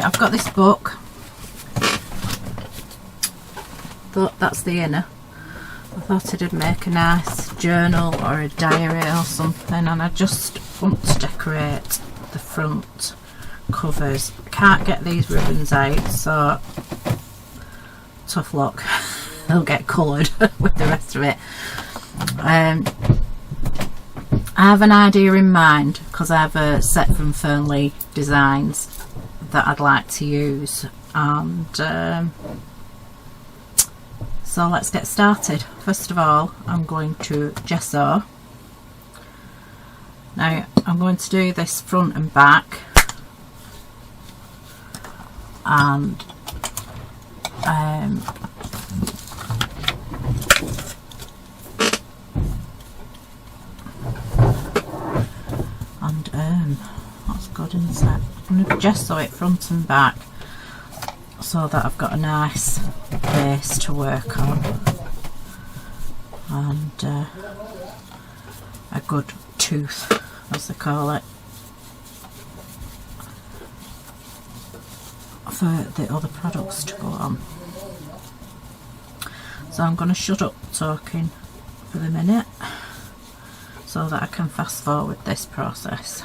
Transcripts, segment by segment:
I've got this book. That's the inner. I thought I'd make a nice journal or a diary or something, and I just want to decorate the front covers. I can't get these ribbons out, so tough luck. They'll get coloured with the rest of it. I have an idea in mind because I have a set from Fernley Designs that I'd like to use, and so let's get started. First of all, I'm going to gesso. Now I'm going to do this front and back, and that's good, isn't it? I'm going to gesso it front and back so that I've got a nice base to work on, and a good tooth, as they call it, for the other products to go on. So I'm going to shut up talking for the minute so that I can fast forward this process.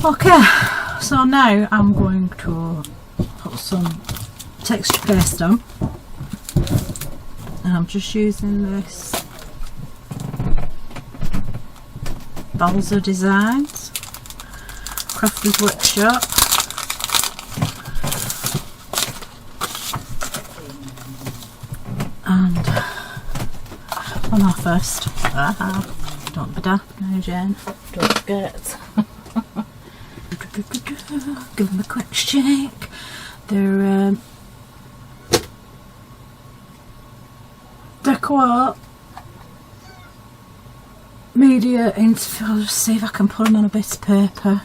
Okay, so now I'm going to put some texture paste on, and I'm just using this Balza Designs Crafters Workshop. And on our first, don't be daft now, Jane, don't forget. Give them a quick shake. They're Deco Arts Media Interference. See if I can put them on a bit of paper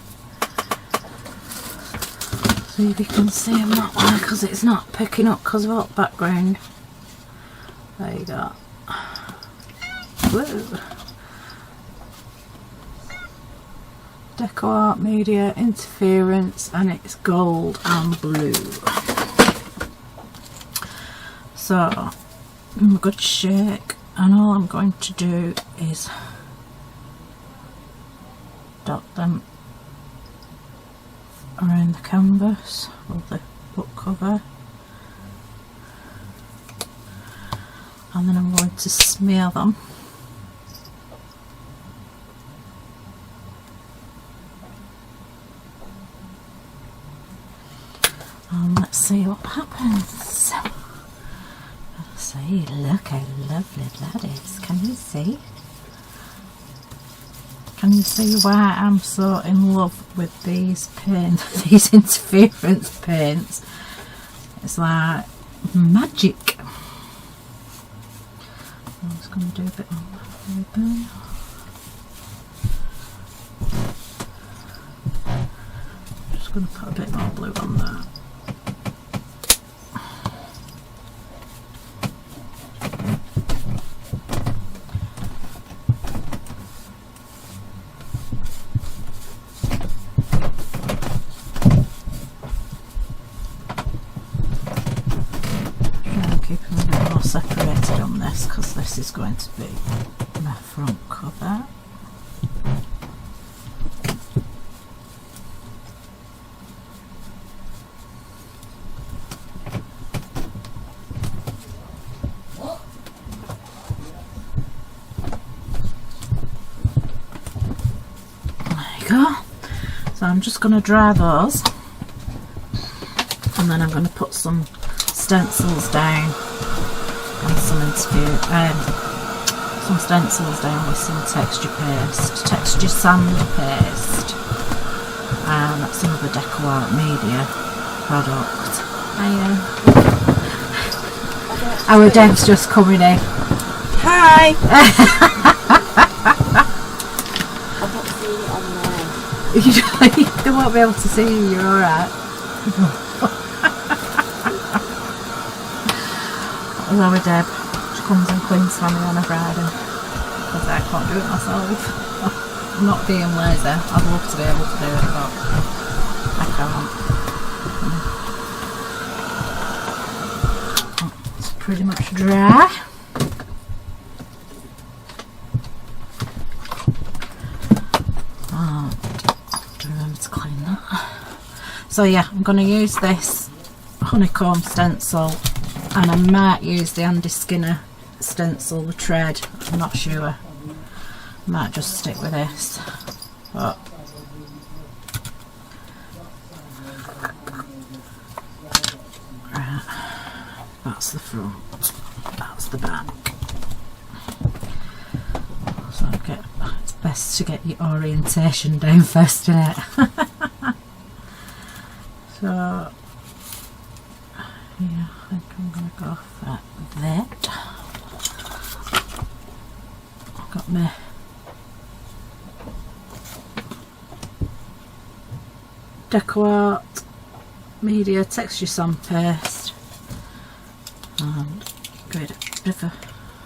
so you can see them that way, because it's not picking up because of that background. There you go. Woo. Deco Art Media Interference, and it's gold and blue. So give them a good shake, and all I'm going to do is dot them around the canvas of the book cover, and then I'm going to smear them . And let's see what happens. See, look how lovely that is. Can you see? Can you see why I'm so in love with these paints, these interference paints? It's like magic. I'm just going to do a bit more ribbon. I'm just going to put a bit more blue on that. you go. So I'm just going to dry those, and then I'm going to put some stencils down and some stencils down with some texture sand paste, and that's another Deco Art Media product. Our Deb's just coming in. Hi! I've not seen it on there. They won't be able to see you, you're alright. Our Deb, she comes and cleans for me on a Friday because I can't do it myself. I'm not being lazy, I'd love to be able to do it, but I can't. It's pretty much dry. Remember to clean that. So yeah, I'm going to use this honeycomb stencil, and I might use the Andy Skinner stencil, the tread, I'm not sure. I might just stick with this, but right, that's the front, that's the back. So it's best to get your orientation down first, isn't it? So yeah, I think I'm going to go for that. I've got my Deco Art Media Texture Sand Paste, and give it a bit of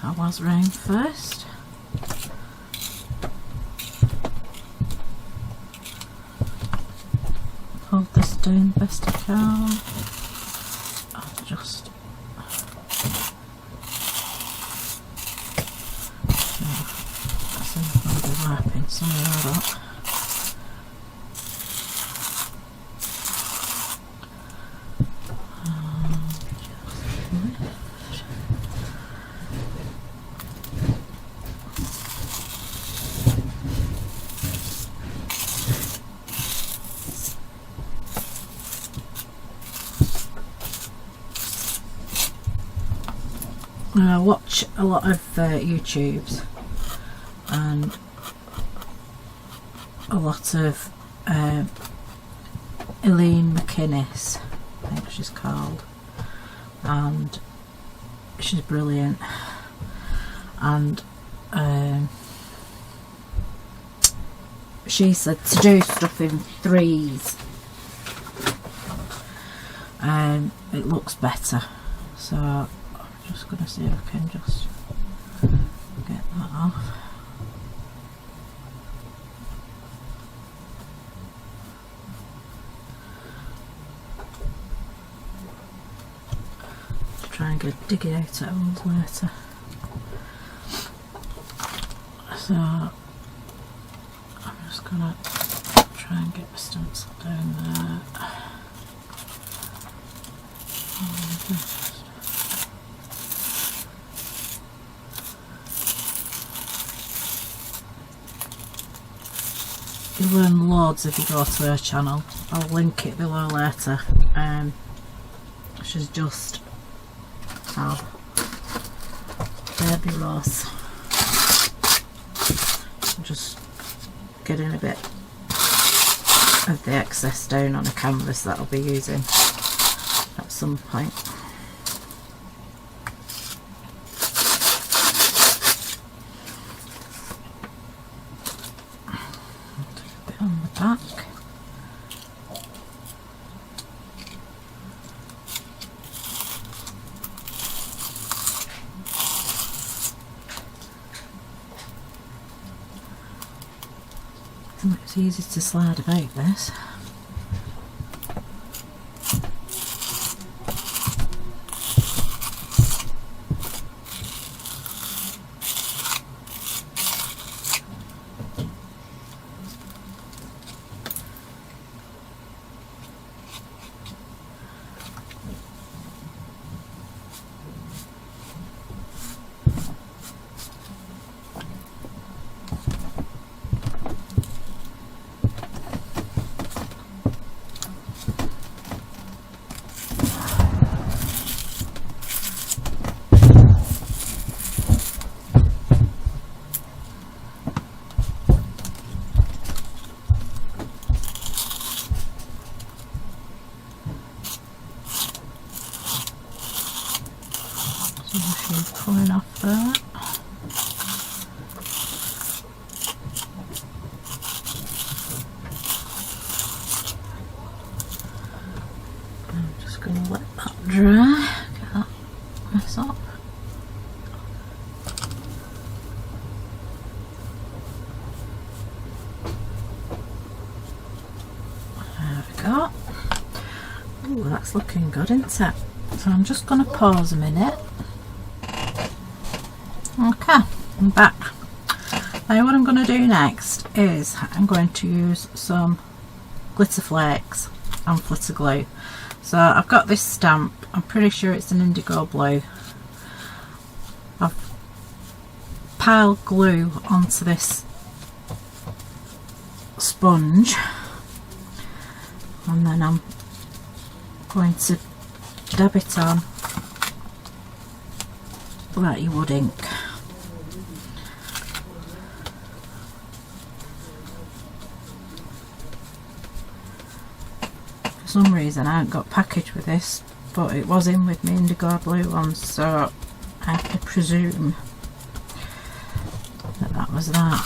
a whiz round first. Hold this down best I can. I'll just I think I'm going to be wiping some of that up. I watch a lot of YouTubes and a lot of Elaine McInnes, I think she's called, and she's brilliant, and she said to do stuff in threes, it looks better, so I'm just going to see if I can just get that off. Try and dig it out at holes later. So I'm just gonna try and get the stencil down there. You learn loads if you go to her channel. I'll link it below later. She's just Baby Rose. Just getting a bit of the excess down on a canvas that I'll be using at some point. Take a bit on the back. It's easy to slide about this. Ooh, that's looking good, isn't it? So I'm just going to pause a minute. Okay, I'm back. Now what I'm going to do next is I'm going to use some glitter flakes and flitter glue. So I've got this stamp, I'm pretty sure it's an IndigoBlu. I've piled glue onto this sponge and then I'm going to dab it on like you would ink. For some reason I haven't got packaged with this, but it was in with my IndigoBlu one, so I have to presume that that was that.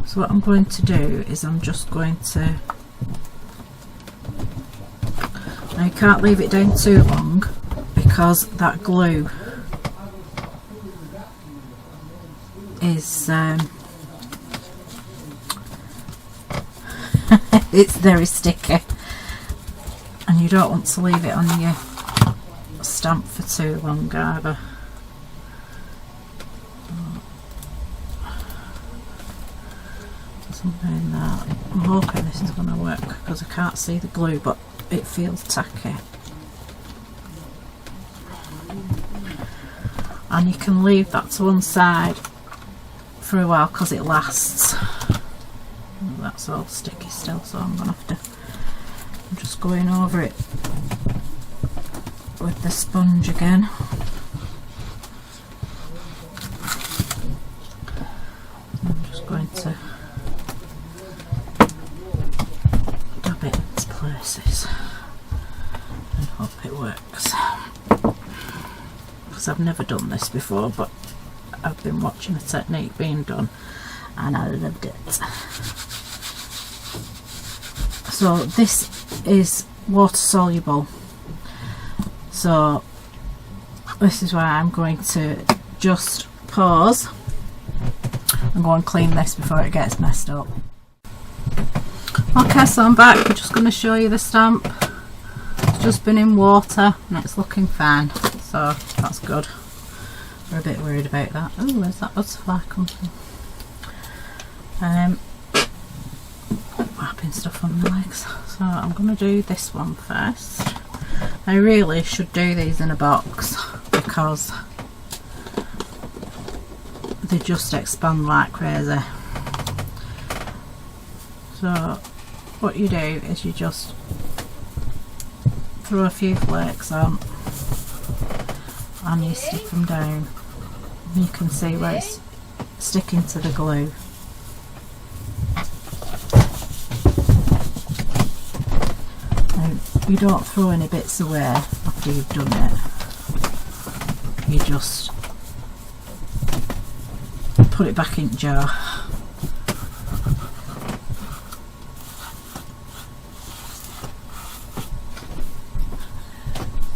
So what I'm going to do is I'm just going to, now you can't leave it down too long because that glue is it's very sticky and you don't want to leave it on your stamp for too long either. Something that I'm hoping this is going to work because I can't see the glue, but it feels tacky. And you can leave that to one side for a while because it lasts. That's all sticky still, so I'm going to have to, I'm just going over it with the sponge again. I'm just going to dab it into places and hope it works. Because I've never done this before, but I've been watching a technique being done and I loved it. So this is water soluble, so this is why I'm going to just pause and go and clean this before it gets messed up. Okay, so I'm back. I'm just going to show you the stamp. It's just been in water and it's looking fine, so that's good. We're a bit worried about that. Oh, where's that butterfly come from? Wrapping stuff on my legs. So I'm going to do this one first. I really should do these in a box because they just expand like crazy. So what you do is you just throw a few flakes on and you stick them down. You can see where it's sticking to the glue. You don't throw any bits away after you've done it. You just put it back in the jar.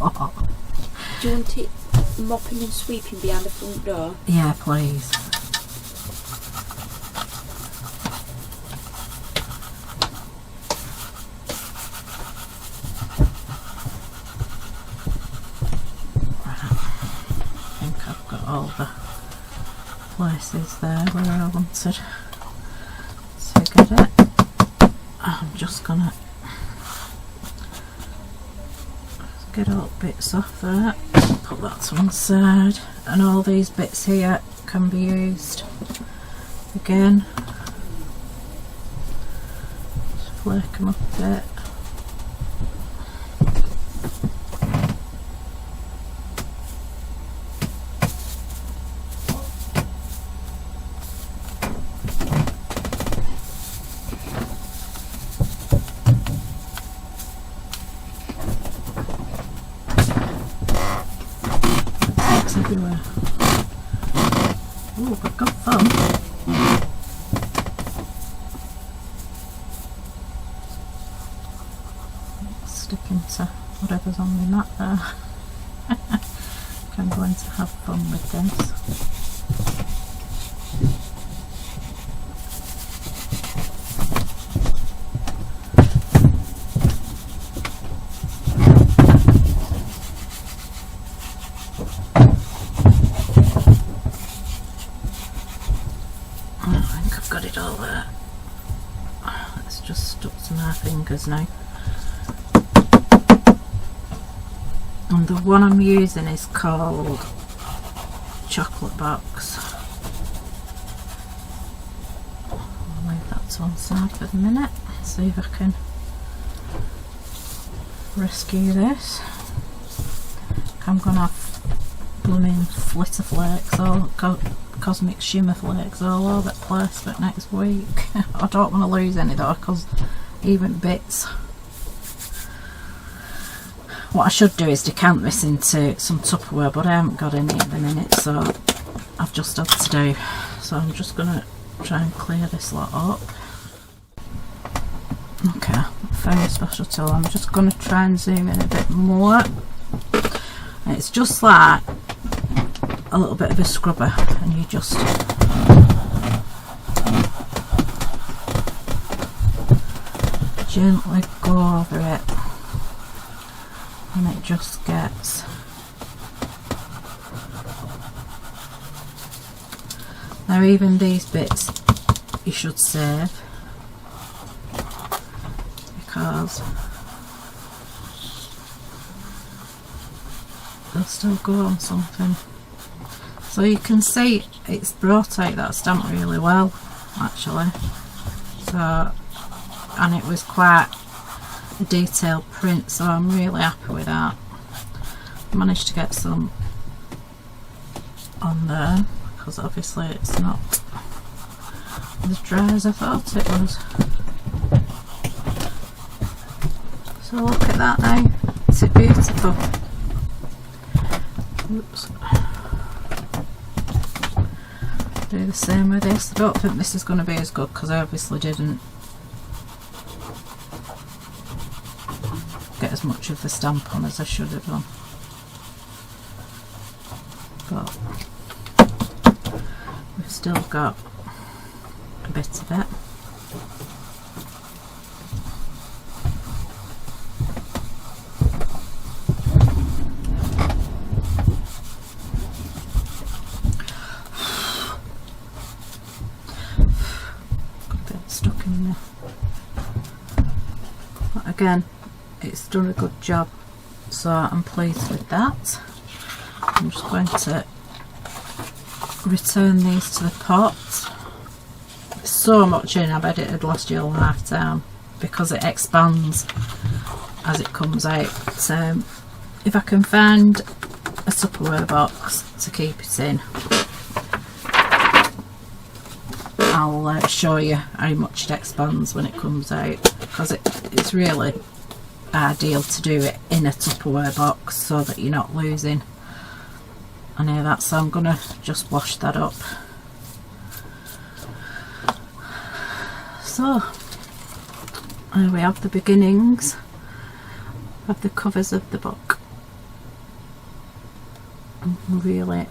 Oh. Do you want it mopping and sweeping behind the front door? Yeah, please. All the places there where I wanted to get it. I'm just gonna get all bits off there, put that to one side, and all these bits here can be used again. Just flake them up a bit. Everywhere. Oh, I've got fun. Sticking to whatever's on my mat there. I'm going to have fun with this. I think I've got it all there. It's just stuck to my fingers now. And the one I'm using is called Chocolate Box. I'll leave that to one side for the minute. See if I can rescue this. I'm gonna have blooming flitter flakes, all cosmic shimmer flakes all over the place for next week. I don't want to lose any though, because even bits. What I should do is decant this into some Tupperware, but I haven't got any at the minute, so I've just had to do. So I'm just going to try and clear this lot up. Okay, I found a special tool. I'm just going to try and zoom in a bit more. And it's just like a little bit of a scrubber, and you just gently go over it. And it just gets now. Even these bits you should save, because they'll still go on something. So you can see it's brought out that stamp really well actually, so, and it was quite a detailed print, so I'm really happy with that. Managed to get some on there, because obviously it's not as dry as I thought it was. So look at that now, it's beautiful. Oops. Do the same with this. I don't think this is going to be as good because I obviously didn't get as much of the stamp on as I should have done, but we've still got a bit of it. Got a bit stuck in there, but again, it's done a good job, so I'm pleased with that. I'm just going to return these to the pot. There's so much in, I bet it'd last you a lifetime because it expands as it comes out. So if I can find a Tupperware box to keep it in, I'll show you how much it expands when it comes out, because it's really ideal to do it in a Tupperware box so that you're not losing any of that. So I'm gonna just wash that up. So there we have the beginnings of the covers of the book. I'm really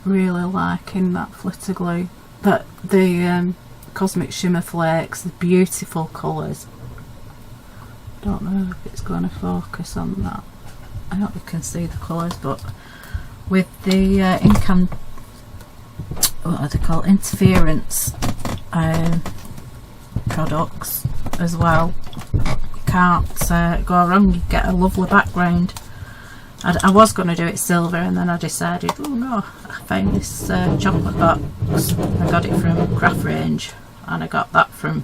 liking that flitter glue, but the cosmic shimmer flakes, the beautiful colours. Don't know if it's going to focus on that. I hope you can see the colours, but with the what are they called, interference products as well, you can't go wrong. You get a lovely background. I was going to do it silver, and then I decided, oh no, I found this chocolate box. I got it from Craft Range, and I got that from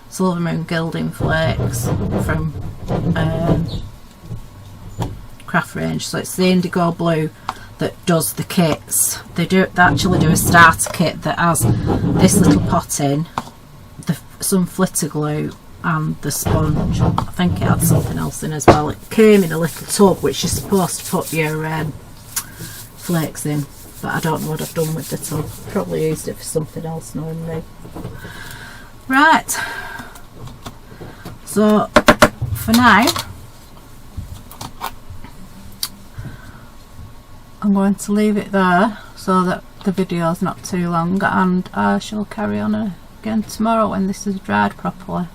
Silver Moon Gilding Flakes from Craft Range. So it's the IndigoBlu that does the kits. They actually do a starter kit that has this little pot in, some flitter glue and the sponge. I think it had something else in as well. It came in a little tub which you're supposed to put your flakes in, but I don't know what I've done with the tub. Probably used it for something else knowing me. Right, so for now I'm going to leave it there so that the video is not too long, and I shall carry on again tomorrow when this is dried properly.